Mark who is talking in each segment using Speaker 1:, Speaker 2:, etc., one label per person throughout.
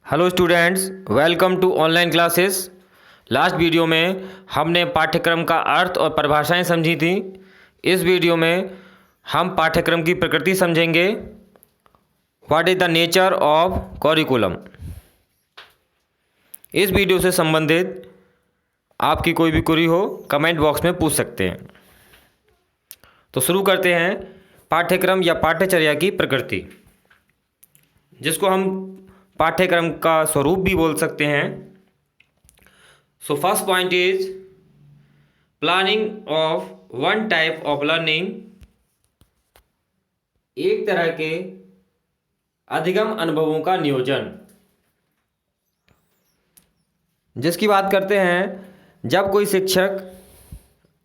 Speaker 1: Hello students, welcome to online classes. Last video में हमने पाठ्यक्रम का अर्थ और परिभाषाएं समझी थी। इस वीडियो में हम पाठ्यक्रम की प्रकृति समझेंगे। What is the nature of curriculum. इस वीडियो से संबंधित आपकी कोई भी क्वेरी हो कमेंट बॉक्स में पूछ सकते हैं। तो शुरू करते हैं पाठ्यक्रम या पाठ्यचर्या की प्रकृति, जिसको हम पाठ्यक्रम का स्वरूप भी बोल सकते हैं। So first point is planning of one type of learning, एक तरह के अधिगम अनुभवों का नियोजन। जिसकी बात करते हैं जब कोई शिक्षक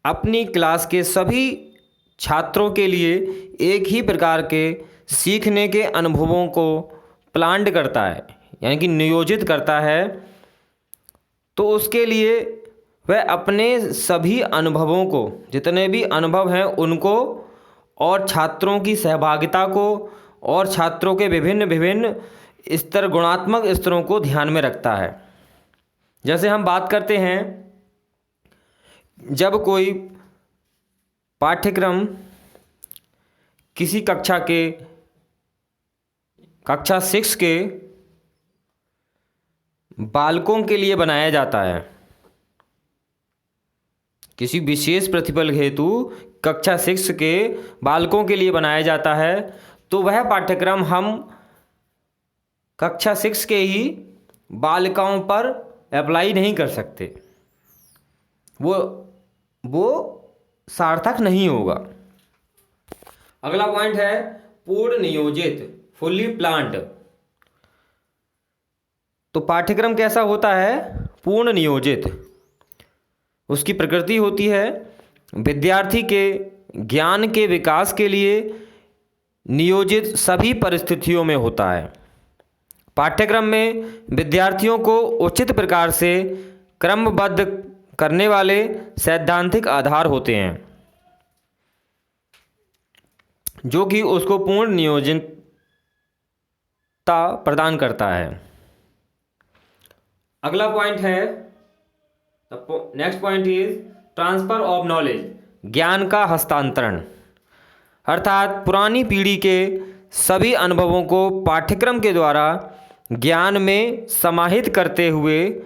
Speaker 1: अपनी क्लास के सभी छात्रों के लिए एक ही प्रकार के सीखने के अनुभवों को प्लान्ड करता है, यानी कि नियोजित करता है, तो उसके लिए वह अपने सभी अनुभवों को, जितने भी अनुभव हैं उनको, और छात्रों की सहभागिता को और छात्रों के विभिन्न विभिन्न स्तर, गुणात्मक स्तरों को ध्यान में रखता है। जैसे हम बात करते हैं, जब कोई पाठ्यक्रम किसी कक्षा 6 के बालकों के लिए बनाया जाता है, किसी विशेष प्रतिफल हेतु कक्षा 6 के बालकों के लिए बनाया जाता है, तो वह पाठ्यक्रम हम कक्षा 6 के ही बालिकाओं पर अप्लाई नहीं कर सकते। वो सार्थक नहीं होगा। अगला पॉइंट है पूर्ण नियोजित, फुल्ली प्लान्ड। तो पाठ्यक्रम कैसा होता है? पूर्ण नियोजित। उसकी प्रकृति होती है विद्यार्थी के ज्ञान के विकास के लिए नियोजित सभी परिस्थितियों में होता है। पाठ्यक्रम में विद्यार्थियों को उचित प्रकार से क्रमबद्ध करने वाले सैद्धांतिक आधार होते हैं, जो कि उसको पूर्ण नियोजितता प्रदान करता है। अगला पॉइंट है, next point is transfer of knowledge, ज्ञान का हस्तांतरण। अर्थात पुरानी पीढ़ी के सभी अनुभवों को पाठ्यक्रम के द्वारा ज्ञान में समाहित करते हुए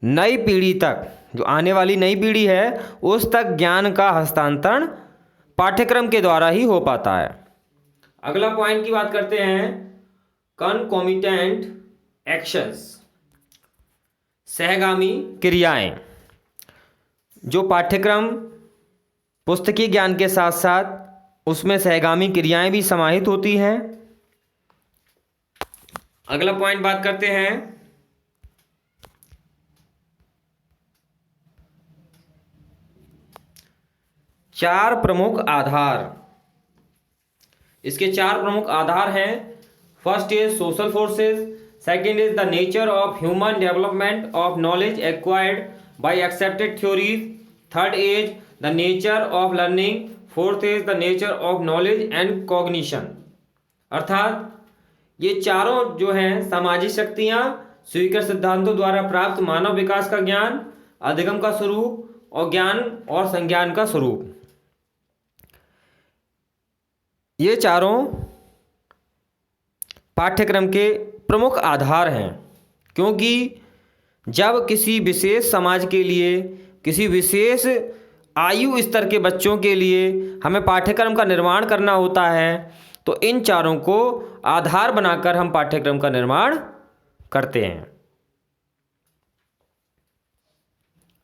Speaker 1: नई पीढ़ी तक, जो आने वाली नई पीढ़ी है, उस तक ज्ञान का हस्तांतरण पाठ्यक्रम के द्वारा ही हो पाता है। अगला पॉइंट की बात करते हैं कॉन्कोमिटेंट एक्शंस, सहगामी क्रियाएं। जो पाठ्यक्रम पुस्तकीय ज्ञान के साथ साथ उसमें सहगामी क्रियाएं भी समाहित होती हैं। अगला पॉइंट बात करते हैं चार प्रमुख आधार। इसके चार प्रमुख आधार हैं। First is social forces, second is the nature of human development of knowledge acquired by accepted theories, third is the nature of learning, fourth is the nature of knowledge and cognition. अर्थात ये चारों जो हैं सामाजिक शक्तियाँ, स्वीकृत सिद्धांतों द्वारा प्राप्त मानव विकास का ज्ञान, अधिगम का स्वरूप और ज्ञान और संज्ञान का स्वरूप, ये चारों पाठ्यक्रम के प्रमुख आधार हैं। क्योंकि जब किसी विशेष समाज के लिए, किसी विशेष आयु स्तर के बच्चों के लिए हमें पाठ्यक्रम का निर्माण करना होता है, तो इन चारों को आधार बनाकर हम पाठ्यक्रम का निर्माण करते हैं।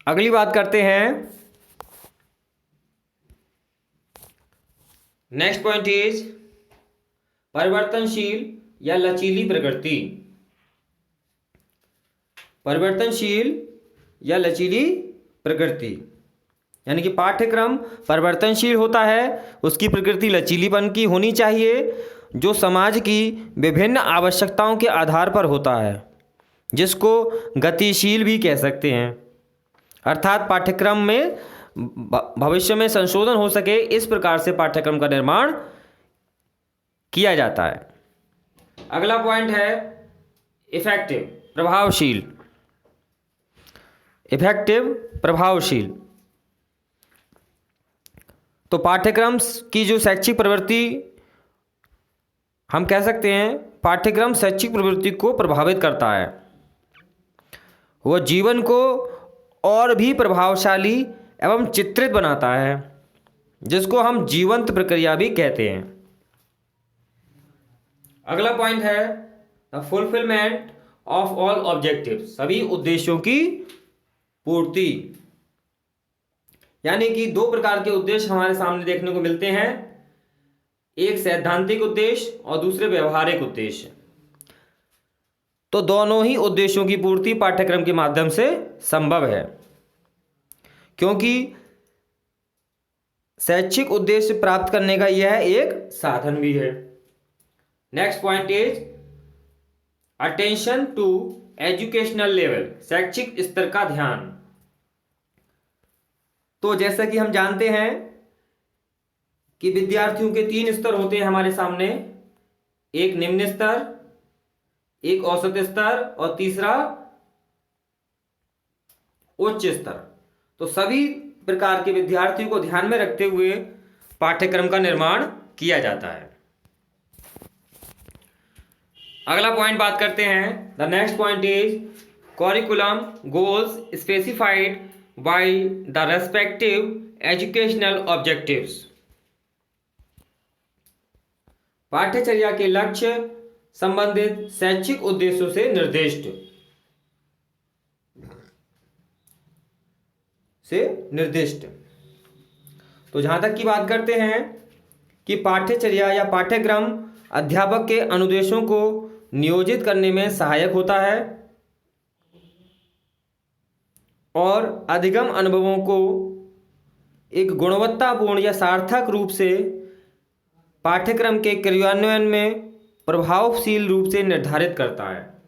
Speaker 1: अगली बात करते हैं, नेक्स्ट पॉइंट इज परिवर्तनशील या लचीली प्रकृति। परिवर्तनशील या लचीली प्रकृति, यानी कि पाठ्यक्रम परिवर्तनशील होता है, उसकी प्रकृति लचीलीपन की होनी चाहिए, जो समाज की विभिन्न आवश्यकताओं के आधार पर होता है, जिसको गतिशील भी कह सकते हैं। अर्थात पाठ्यक्रम में भविष्य में संशोधन हो सके, इस प्रकार से पाठ्यक्रम का निर्माण किया जाता है। अगला पॉइंट है इफेक्टिव प्रभावशील, इफेक्टिव प्रभावशील। तो पाठ्यक्रम की जो शैक्षिक प्रवृत्ति, हम कह सकते हैं पाठ्यक्रम शैक्षिक प्रवृत्ति को प्रभावित करता है, वह जीवन को और भी प्रभावशाली एवं चित्रित बनाता है, जिसको हम जीवंत प्रक्रिया भी कहते हैं। अगला पॉइंट है the fulfilment of all objectives, सभी उद्देश्यों की पूर्ति। यानी कि दो प्रकार के उद्देश्य हमारे सामने देखने को मिलते हैं, एक सैद्धांतिक उद्देश्य और दूसरे व्यवहारिक उद्देश्य। तो दोनों ही उद्देश्यों की पूर्ति पाठ्यक्रम के माध्यम से संभव है, क्योंकि शैक्षिक उद्देश्य प्राप्त करने का यह एक साधन भी है। Next point is attention to educational level, शैक्षिक स्तर का ध्यान। तो जैसा कि हम जानते हैं कि विद्यार्थियों के 3 स्तर होते हैं हमारे सामने, एक निम्न स्तर, एक औसत स्तर और तीसरा उच्च स्तर। तो सभी प्रकार के विद्यार्थियों को ध्यान में रखते हुए पाठ्यक्रम का निर्माण किया जाता है। अगला पॉइंट बात करते हैं, the next point is curriculum goals specified by the respective educational objectives. पाठ्यचर्या के लक्ष्य संबंधित शैक्षिक उद्देश्यों से निर्दिष्ट। तो जहां तक की बात करते हैं कि पाठ्यचर्या या पाठ्यक्रम अध्यापक के अनुदेशों को नियोजित करने में सहायक होता है और अधिगम अनुभवों को एक गुणवत्तापूर्ण या सार्थक रूप से पाठ्यक्रम के क्रियान्वयन में प्रभावशील रूप से निर्धारित करता है।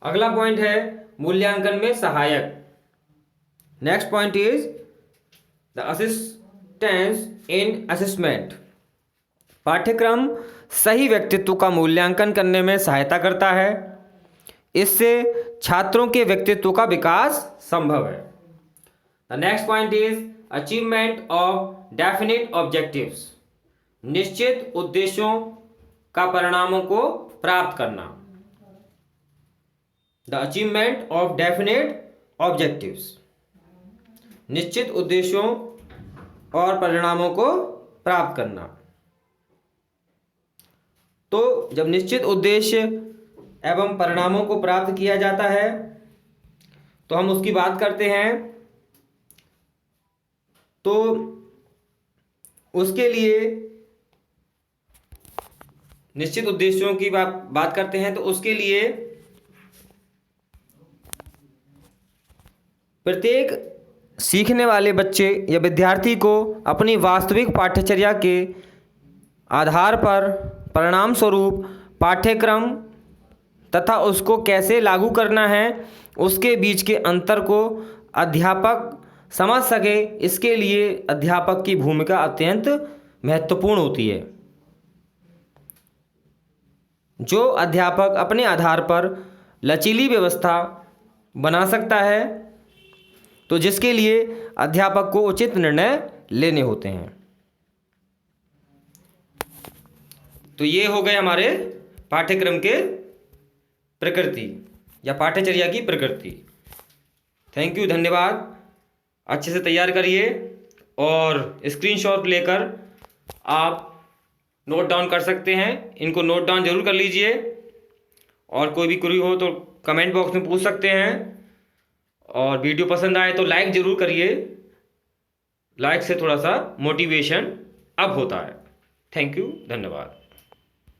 Speaker 1: अगला पॉइंट है मूल्यांकन में सहायक। Next point is the assistance in assessment. पाठ्यक्रम सही व्यक्तित्व का मूल्यांकन करने में सहायता करता है, इससे छात्रों के व्यक्तित्व का विकास संभव है। The next point is achievement of definite objectives, निश्चित उद्देश्यों का परिणामों को प्राप्त करना। The achievement of definite objectives, निश्चित उद्देश्यों और परिणामों को प्राप्त करना। तो जब निश्चित उद्देश्य एवं परिणामों को प्राप्त किया जाता है तो हम उसकी बात करते हैं। तो उसके लिए निश्चित उद्देश्यों की बात करते हैं तो उसके लिए प्रत्येक सीखने वाले बच्चे या विद्यार्थी को अपनी वास्तविक पाठ्यचर्या के आधार पर परिणाम स्वरूप पाठ्यक्रम तथा उसको कैसे लागू करना है उसके बीच के अंतर को अध्यापक समझ सके, इसके लिए अध्यापक की भूमिका अत्यंत महत्वपूर्ण होती है। जो अध्यापक अपने आधार पर लचीली व्यवस्था बना सकता है, तो जिसके लिए अध्यापक को उचित निर्णय लेने होते हैं। तो ये हो गए हमारे पाठ्यक्रम के प्रकृति या पाठ्यचर्या की प्रकृति। थैंक यू, धन्यवाद। अच्छे से तैयार करिए और स्क्रीनशॉट लेकर आप नोट डाउन कर सकते हैं। इनको नोट डाउन जरूर कर लीजिए और कोई भी क्वेरी हो तो कमेंट बॉक्स में पूछ सकते हैं। और वीडियो पसंद आए तो लाइक ज़रूर करिए, लाइक से थोड़ा सा मोटिवेशन अप होता है। थैंक यू, धन्यवाद।